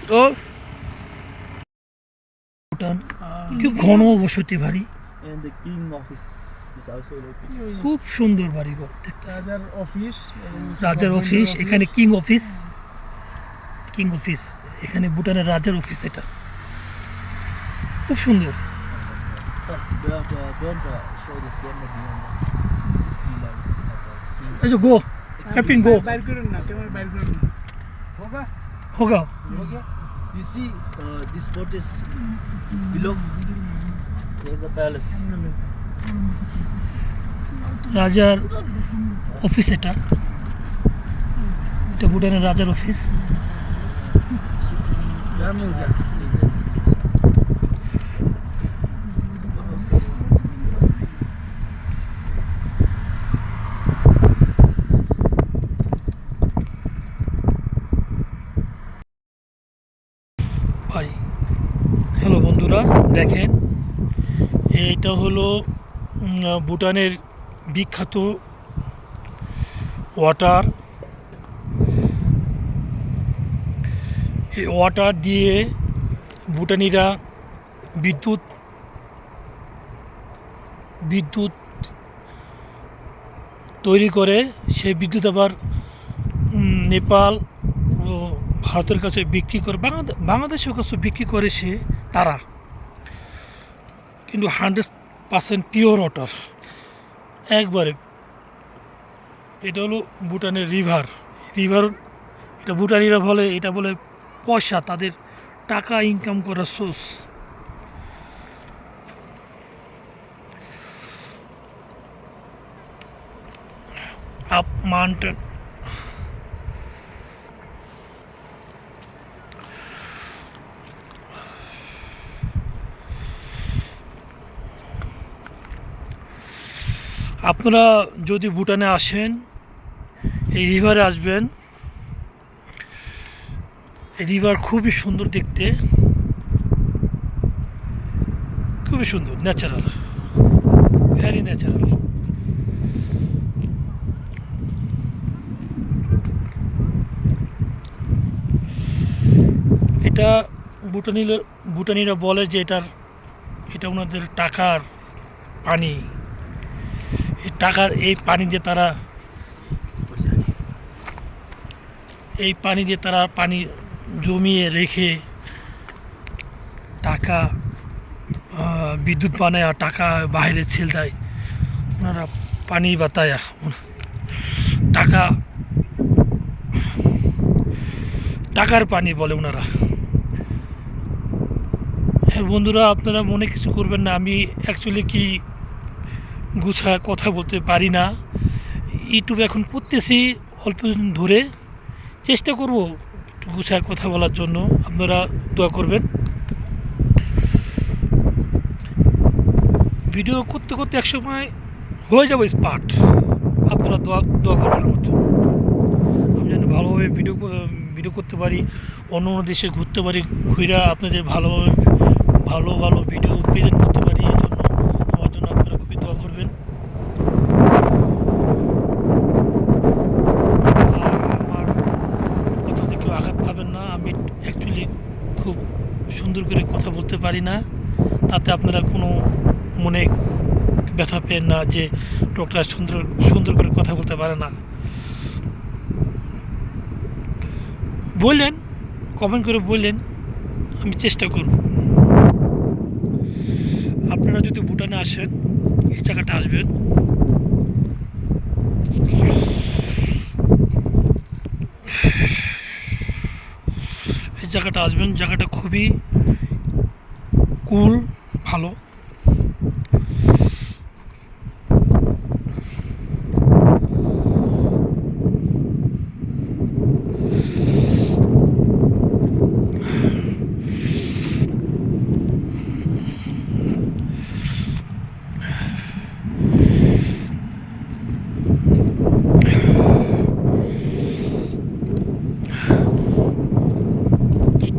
তো ভুটান খুব ঘন বসতি বাড়ি, And the king office is also located. খুব সুন্দর বাড়িঘর দেখতেছে। রাজার অফিস, রাজার অফিস এখানে, কিং অফিস, কিং অফিস এখানে, ভুটানের রাজার অফিস এটা খুব সুন্দর। Sir, don't show this camera beyond the steel line. এই যে গো ক্যাপ্টেন গো বাইর করুন না, ক্যামেরা বাইর করুন না। Hoga? Hoga. Okay. You see, this fort is below. There's a palace. রাজার অফিস এটা, এটা ভুটানের রাজার অফিস। ভাই হ্যালো বন্ধুরা, দেখেন এইটা হলো ভুটানের বিখ্যাত ওয়াটার। এই ওয়াটার দিয়ে ভুটানিরা বিদ্যুৎ তৈরি করে। সেই বিদ্যুৎ আবার নেপাল ও ভারতের কাছে বিক্রি করে, বাংলাদেশের কাছে বিক্রি করে তারা, কিন্তু 100% পিওর ওয়াটার একবারে। এটা হলো ভুটানের রিভার, এটা ভুটানিরা বলে, এটা বলে পয়সা, তাদের টাকা ইনকাম করার সোর্স। আপ মাউন্টেন, আপনারা যদি ভুটানে আসেন এই রিভারে আসবেন। এই রিভার খুবই সুন্দর দেখতে, খুবই সুন্দর, ন্যাচারাল, ভেরি ন্যাচারাল। এটা ভুটানিরা বলে যে এটা ওনাদের টাকার পানি। এই পানি দিয়ে তারা পানি জমিয়ে রেখে টাকা বিদ্যুৎ বানায়, আর টাকা বাইরে ছেড়ে দেয়। ওনারা পানি বাতায়া টাকার পানি বলে ওনারা। হ্যাঁ বন্ধুরা, আপনারা মনে কিছু করবেন না, আমি অ্যাকচুয়ালি কি গুছায় কথা বলতে পারি না। ইউটিউবে এখন করতেছি অল্প দিন ধরে, চেষ্টা করব একটু গুছায় কথা বলার জন্য, আপনারা দোয়া করবেন। ভিডিও করতে করতে একসময় হয়ে যাবে স্পার্ট, আপনারা দোয়া করবেন আমার জন্য। আমি যেন ভালোভাবে ভিডিও করতে পারি, অন্য দেশে ঘুরতে পারি, ঘুরে আপনাদের ভালো ভিডিও প্রেজেন্ট করতে পারি। এই জন্য আমার জন্য আপনারা খুবই দোয়া করবেন। আর আমার কথাতে কেউ আঘাত পাবেন না, আমি অ্যাকচুয়ালি খুব সুন্দর করে কথা বলতে পারি না, তাতে আপনারা কোনো মনে ব্যথা পেন না যে লোকটা সুন্দর করে কথা বলতে পারে না। বললেন, কমেন্ট করে বললেন, আমি চেষ্টা করব। আপনারা যদি ভুটানে আসেন এই জায়গাটা আসবেন। এই জায়গাটা আসবেন, জায়গাটা খুবই কুল, ভালো।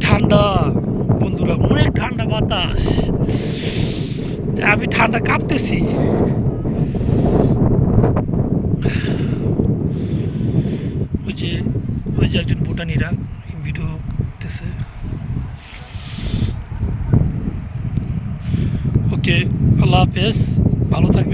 ঠান্ডা বন্ধুরা, অনেক ঠান্ডা বাতাস, আমি ঠান্ডা কাঁপতেছি। ওই যে একজন ভুটানিরা ভিডিও করতেছে। ওকে, আল্লাহ হাফেজ, ভালো থাকবেন।